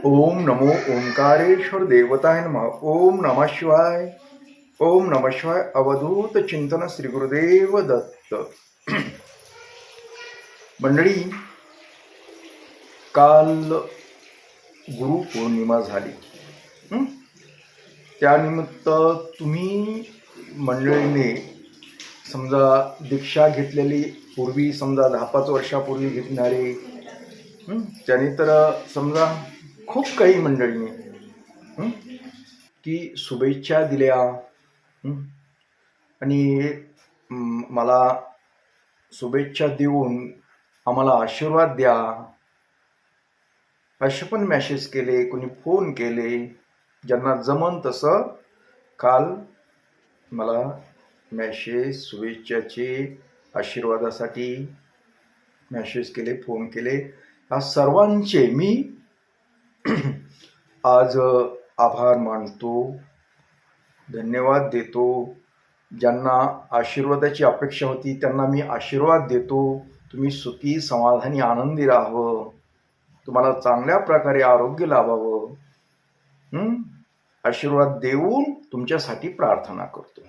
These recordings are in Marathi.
ओम नमो ओंकारेश्वर देवताय नमः. ओम नमः शिवाय. ओम नमः शिवाय. अवधूत चिंतन श्री गुरुदेव दत्त. मंडळी, काल गुरु पौर्णिमा झाली. त्यानिमित्त तुम्ही मंडळीने समजा दीक्षा घेतलेली, पूर्वी समजा 10-5 वर्षापूर्वी घेतणारे, त्याने तर समजा खूप काही मंडळीने की शुभेच्छा दिल्या आणि मला शुभेच्छा देऊन आम्हाला आशीर्वाद द्या असे पण मेसेज केले, कोणी फोन केले, ज्यांना जमन तसं काल मला मेसेज शुभेच्छाचे आशीर्वादासाठी मेसेज केले, फोन केले. या सर्वांचे मी आज आभार मानतो, धन्यवाद देतो. ज्यांना आशीर्वादाची अपेक्षा होती त्यांना मी आशीर्वाद देतो. तुम्ही सुखी, समाधानी, आनंदी राहावं, तुम्हाला चांगल्या प्रकारे आरोग्य लाभावं, आशीर्वाद देऊन तुमच्यासाठी प्रार्थना करतो.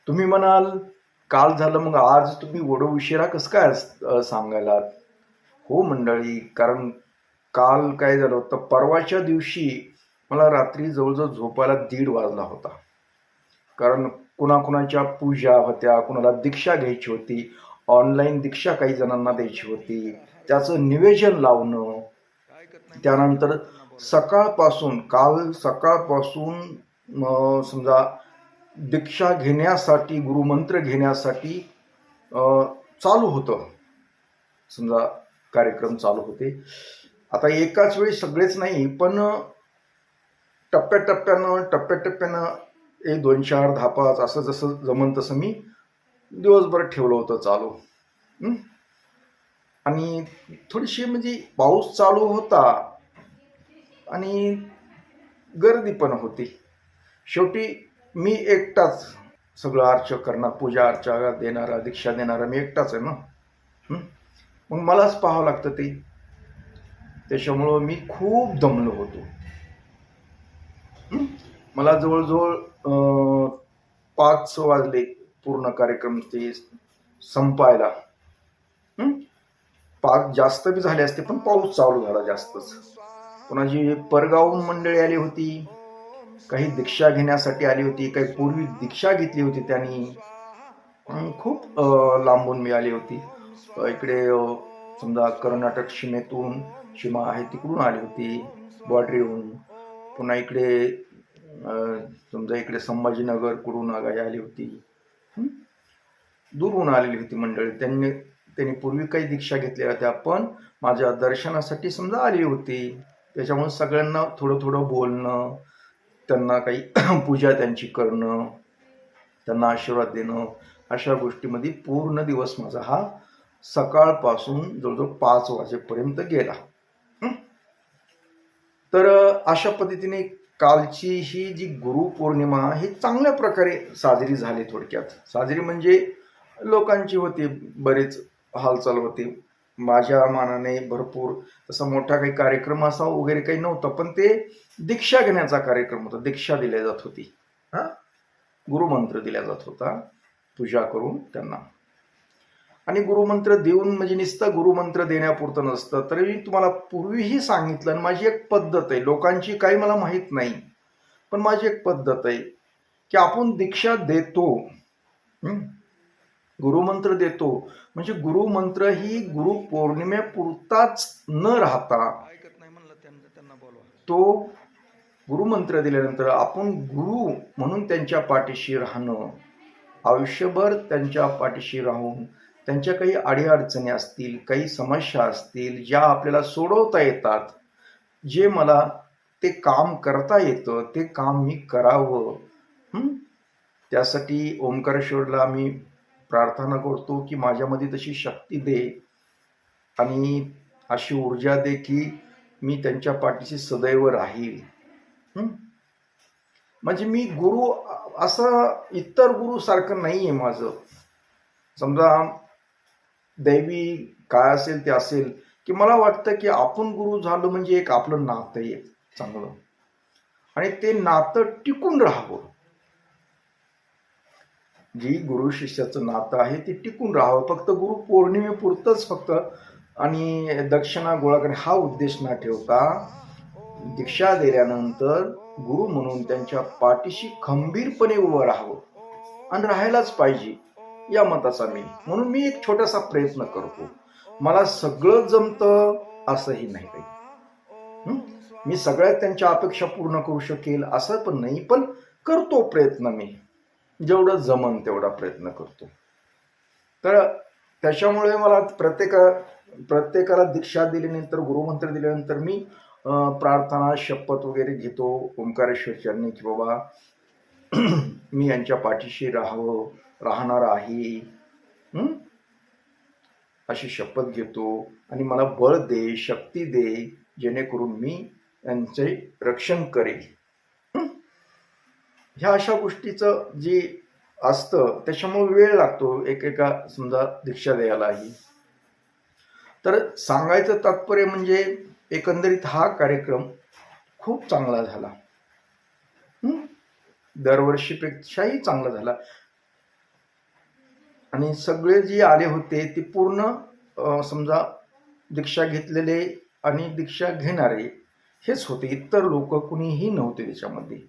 तुम्ही म्हणाल काल झालं, मग आज तुम्ही एवढं उशिरा कसं काय सांगायला? हो मंडळी, कारण काल काय झालं होतं, परवाच्या दिवशी मला रात्री जवळजवळ झोपायला 1:30 वाजला होता. कारण कुणाकुणाच्या पूजा होत्या, कुणाला दीक्षा घ्यायची होती, ऑनलाईन दीक्षा काही जणांना द्यायची होती, त्याचं निवेदन लावणं. त्यानंतर काल सकाळपासून समजा दीक्षा घेण्यासाठी, गुरुमंत्र घेण्यासाठी चालू होतं, समजा कार्यक्रम चालू होते. आता एकाच वेळी सगळेच नाही, पण टप्प्याटप्प्यानं 1, 2, 4, 10, 5 असं जसं जमन तसं मी दिवसभर ठेवलं होतं चालू. आणि थोडीशी म्हणजे पाऊस चालू होता आणि गर्दी पण होती. शेवटी मी एकटाच सगळं अर्चक करणार, पूजा अर्चा देणारा, दीक्षा देणारा मी एकटाच आहे ना. मग मलाच पाहावं लागतं ते. त्याच्यामुळं मी खूप दमलो होतो. मला जवळजवळ 5 वाजले पूर्ण कार्यक्रम ते संपायला. 5 जास्त बी झाले असते, पण पाऊस चालू झाला जास्तच. कोणाची परगावून मंडळी आली होती, काही दीक्षा घेण्यासाठी आली होती, काही पूर्वी दीक्षा घेतली होती त्यांनी, खूप लांबून मी आली होती. इकडे समजा कर्नाटक सीमा आहे तिकडून आली होती, बॉर्डरीहून. पुन्हा इकडे समजा इकडे संभाजीनगर कडून आली होती, दूरहून आलेली होती मंडळी. त्यांनी पूर्वी काही दीक्षा घेतल्या होत्या, पण माझ्या दर्शनासाठी समजा आली होती. त्याच्यामुळे सगळ्यांना थोडं थोडं बोलणं, त्यांना काही पूजा त्यांची करणं, त्यांना आशीर्वाद देणं, अशा गोष्टीमध्ये पूर्ण दिवस माझा हा सकाळपासून जवळजवळ 5 वाजेपर्यंत गेला. तर अशा पद्धतीने कालची ही जी गुरुपौर्णिमा ही चांगल्या प्रकारे साजरी झाली. थोडक्यात साजरी म्हणजे लोकांची होती, बरेच हालचाल होती. माझ्या मानाने भरपूर तसा मोठा काही कार्यक्रम असा वगैरे काही नव्हता, पण ते दीक्षा घेण्याचा कार्यक्रम होता. दीक्षा दिल्या जात होती, गुरुमंत्र दिला जात होता पूजा करून त्यांना. आणि गुरुमंत्र देऊन म्हणजे नुसतं गुरुमंत्र देण्यापुरतं नसतं, तरी तुम्हाला पूर्वीही सांगितलं. आणि माझी एक पद्धत आहे, लोकांची काही मला माहीत नाही, पण माझी एक पद्धत आहे की आपण दीक्षा देतो, गुरुमंत्र देतो, म्हणजे गुरुमंत्र ही गुरुपौर्णिमेपुरताच न राहता तो गुरुमंत्र दिल्यानंतर आपण गुरु म्हणून त्यांच्या पाठीशी राहणं, आयुष्यभर त्यांच्या पाठीशी राहून त्यांच्या काही अडीअडचणी असतील, काही समस्या असतील, ज्या आपल्याला सोडवता येतात, जे मला ते काम करता येतं, ते काम मी करावं. त्यासाठी ओंकारेश्वरला मी प्रार्थना करतो की माझ्यामध्ये तशी शक्ती दे आणि अशी ऊर्जा दे की मी त्यांच्या पाठीशी सदैव राहील. म्हणजे मी गुरु असं इतर गुरु सारखं नाहीये माझं. समजा दैवी काय असेल ते असेल, की मला वाटतं की आपण गुरु झालो म्हणजे एक आपलं नातं आहे चांगलं, आणि ते नातं टिकून राहावं. जी गुरु शिष्याचं नातं आहे ते टिकून राहावं. फक्त गुरु पौर्णिमेपुरतंच फक्त आणि दक्षिणा गोळा करणे हा उद्देश न ठेवता, दीक्षा दिल्यानंतर गुरु म्हणून त्यांच्या पाठीशी खंबीरपणे उभं राहावं, आणि राहायलाच पाहिजे या मताचा मी. म्हणून मी एक छोटासा प्रयत्न करतो. मला सगळं जमतं असंही नाही काही. मी सगळ्यात त्यांच्या अपेक्षा पूर्ण करू शकेल असं पण नाही, पण करतो प्रयत्न. मी जेवढं जमन तेवढा प्रयत्न करतो. तर त्याच्यामुळे मला प्रत्येकाला दीक्षा दिल्यानंतर, गुरुमंत्र दिल्यानंतर मी प्रार्थना, शपथ वगैरे घेतो ओंकारेश्वर चरणी की बाबा मी यांच्या पाठीशी राहणार आहे, अशी शपथ घेतो. आणि मला बळ दे, शक्ती दे, जेणेकरून मी यांचे रक्षण करेल. ह्या अशा गोष्टीचं जे असतं त्याच्यामुळे वेळ लागतो एकेका समजा दीक्षा द्यायलाही. तर सांगायचं तात्पर्य म्हणजे एकंदरीत हा कार्यक्रम खूप चांगला झाला, दरवर्षीपेक्षाही चांगला झाला. आणि सगळे जे आले होते ते पूर्ण समजा दीक्षा घेतलेले आणि दीक्षा घेणारे हेच होते. इतर लोक कुणीही नव्हते त्याच्यामध्ये,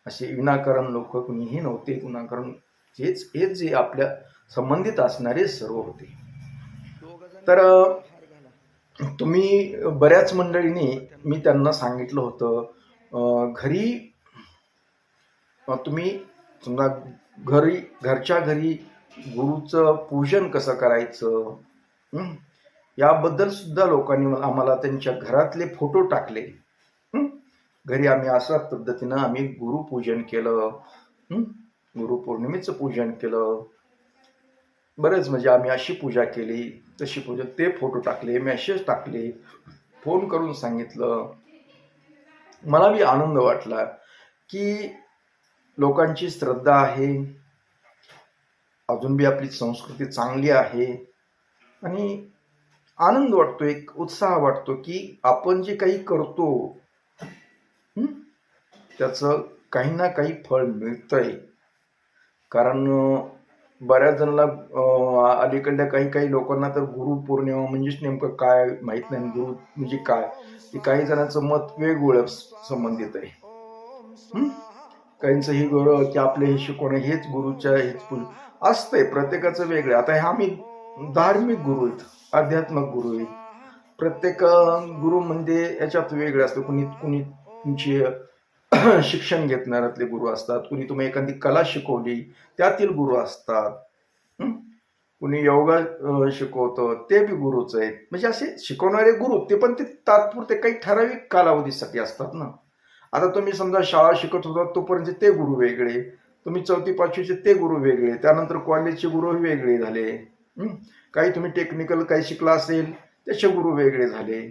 असे विनाकारण लोक कुणीही नव्हते. विनाकारण हेच जे आपल्या संबंधित असणारे सर्व होते. तर तुम्ही बऱ्याच मंडळींनी मी त्यांना सांगितलं होतं, घरी तुम्ही समजा घरच्या घरी गुरुचं पूजन कसं करायचं याबद्दल सुद्धा लोकांनी आम्हाला त्यांच्या घरातले फोटो टाकले. घरी आम्ही अशा पद्धतीनं आम्ही गुरुपूजन केलं, गुरुपौर्णिमेचं पूजन केलं. बरेच म्हणजे आम्ही अशी पूजा केली, तशी पूजा, ते फोटो टाकले, मेसेज टाकले, फोन करून सांगितलं. मला बी आनंद वाटला की लोकांची श्रद्धा आहे, अजून बी आपली संस्कृती चांगली आहे, आणि आनंद वाटतो, एक उत्साह वाटतो की आपण जे काही करतो त्याचं काही ना काही फळ मिळतंय. कारण बऱ्याच जणांना अलीकडल्या काही लोकांना तर गुरुपौर्णिमा म्हणजेच नेमकं काय माहित नाही, गुरु म्हणजे काय. काही जणांचं मत वेगवेगळं संबंधित आहे. काहींचं ही गुरु की आपले हे शिकवणं हेच गुरुच्या हेच असतंय, प्रत्येकाचं वेगळं. आता हे आम्ही धार्मिक गुरु आहेत, आध्यात्मिक गुरु आहेत. प्रत्येक गुरु म्हणजे याच्यात वेगळे असतं. कुणी तुमची शिक्षण घेतणाऱ्यातले गुरु असतात, कुणी तुम्ही एखादी कला शिकवली त्यातील गुरु असतात, कुणी योगा शिकवतं ते बी गुरुच आहेत. म्हणजे असे शिकवणारे गुरु ते पण ते तात्पुरते काही ठराविक कालावधीसाठी असतात ना. आता तुम्ही समजा शाळा शिकत होता तोपर्यंत ते गुरु वेगळे, तुम्ही 4वी-5वीचे ते गुरु वेगळे, त्यानंतर कॉलेजचे गुरु वेगळे झाले, काही तुम्ही टेक्निकल काही शिकला असेल त्याचे गुरु वेगळे झाले.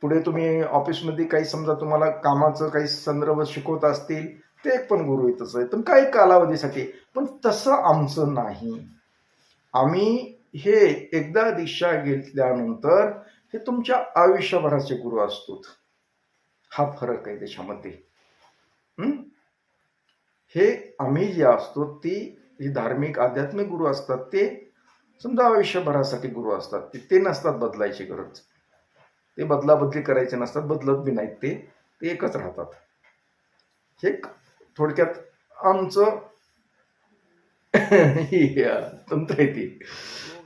पुढे तुम्ही ऑफिसमध्ये काही समजा तुम्हाला कामाचं काही संदर्भ शिकवत असतील ते पण गुरु येतच आहे, पण काही कालावधीसाठी. पण तसं आमचं नाही. आम्ही हे एकदा दीक्षा घेतल्यानंतर हे तुमच्या आयुष्यभराचे गुरु असतो. हा फरक आहे त्याच्यामध्ये. हे आम्ही जे असतो ते धार्मिक आध्यात्मिक गुरु असतात, ते समजा आयुष्यभरासाठी गुरु असतात. ते नसतात बदलायची गरज, ते बदलाबदली करायचे नसतात, बदलत बी नाहीत, ते एकच राहतात. हे थोडक्यात आमचं तंत्र आहे ते.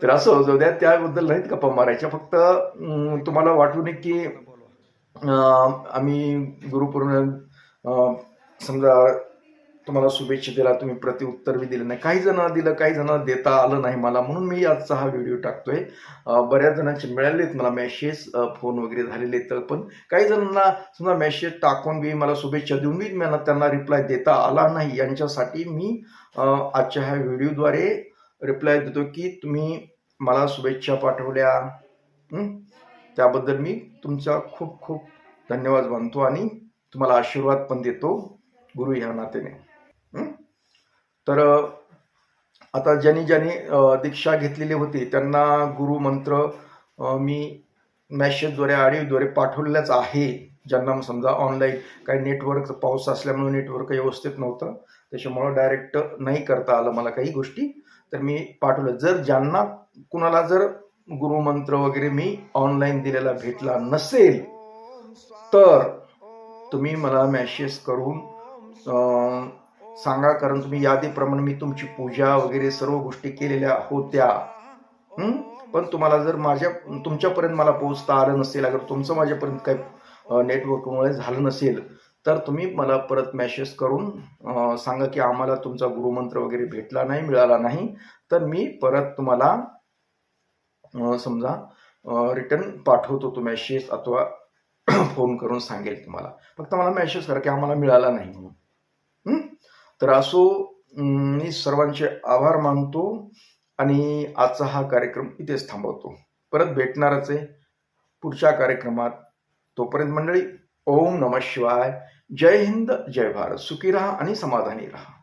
तर असं जाऊ द्या, त्याबद्दल नाहीत गप्पा मारायच्या. फक्त तुम्हाला वाटू नये की आम्ही गुरुपौर्णिमा समजा तुम्हाला शुभेच्छा दिला, तुम्ही प्रत्युत्तर बी दिलं नाही. काही जणांना दिलं, काही जणांना देता आलं नाही मला, म्हणून मी आजचा हा व्हिडिओ टाकतोय. बऱ्याच जणांचे मिळालेत मला मेसेज, फोन वगैरे झालेले. तर पण काही जणांना समजा मेसेज टाकून बी मला शुभेच्छा देऊन बी मला त्यांना रिप्लाय देता आला नाही. यांच्यासाठी मी आजच्या ह्या व्हिडिओद्वारे रिप्लाय देतो की तुम्ही मला शुभेच्छा पाठवल्या, त्याबद्दल मी तुमचा खूप खूप धन्यवाद मानतो आणि तुम्हाला आशीर्वाद पण देतो गुरु ह्या नात्याने. तर आता ज्यांनी दीक्षा घेतलेली होती त्यांना गुरुमंत्र मी मेसेजद्वारे ऑडिओद्वारे पाठवलेलाच आहे. ज्यांना समजा ऑनलाईन काही नेटवर्क पाऊस असल्यामुळे नेटवर्क व्यवस्थित नव्हतं, त्याच्यामुळं डायरेक्ट नाही करता आलं मला काही गोष्टी, तर मी पाठवलं. जर ज्यांना कुणाला जर गुरुमंत्र वगैरे मी ऑनलाईन दिलेला भेटला नसेल, तर तुम्ही मला मेसेज करून सांगा, कारण तुम्ही यादीप्रमाणे मी तुमची पूजा वगैरे सर्व गोष्टी केलेल्या होत्या. पण तुम्हाला जर तुमच्यापर्यंत मला पोहोचता आलं नसेल, अगर तुमचं माझ्यापर्यंत काही नेटवर्कमुळे झालं नसेल, तर तुम्ही मला परत मेसेज करून सांगा की आम्हाला तुमचा गुरुमंत्र वगैरे भेटला नाही, मिळाला नाही, तर मी परत तुम्हाला समजा रिटर्न पाठवतो तो मेसेज, अथवा फोन करून सांगेल तुम्हाला. फक्त मला मेसेज करा की आम्हाला मिळाला नाही म्हणून. तर असो, मी सर्वांचे आभार मानतो आणि आजचा हा कार्यक्रम इथेच थांबवतो. परत भेटणारच आहे पुढच्या कार्यक्रमात. तोपर्यंत मंडळी, ओम नमः शिवाय. जय हिंद, जय भारत. सुखी राहा आणि समाधानी राहा.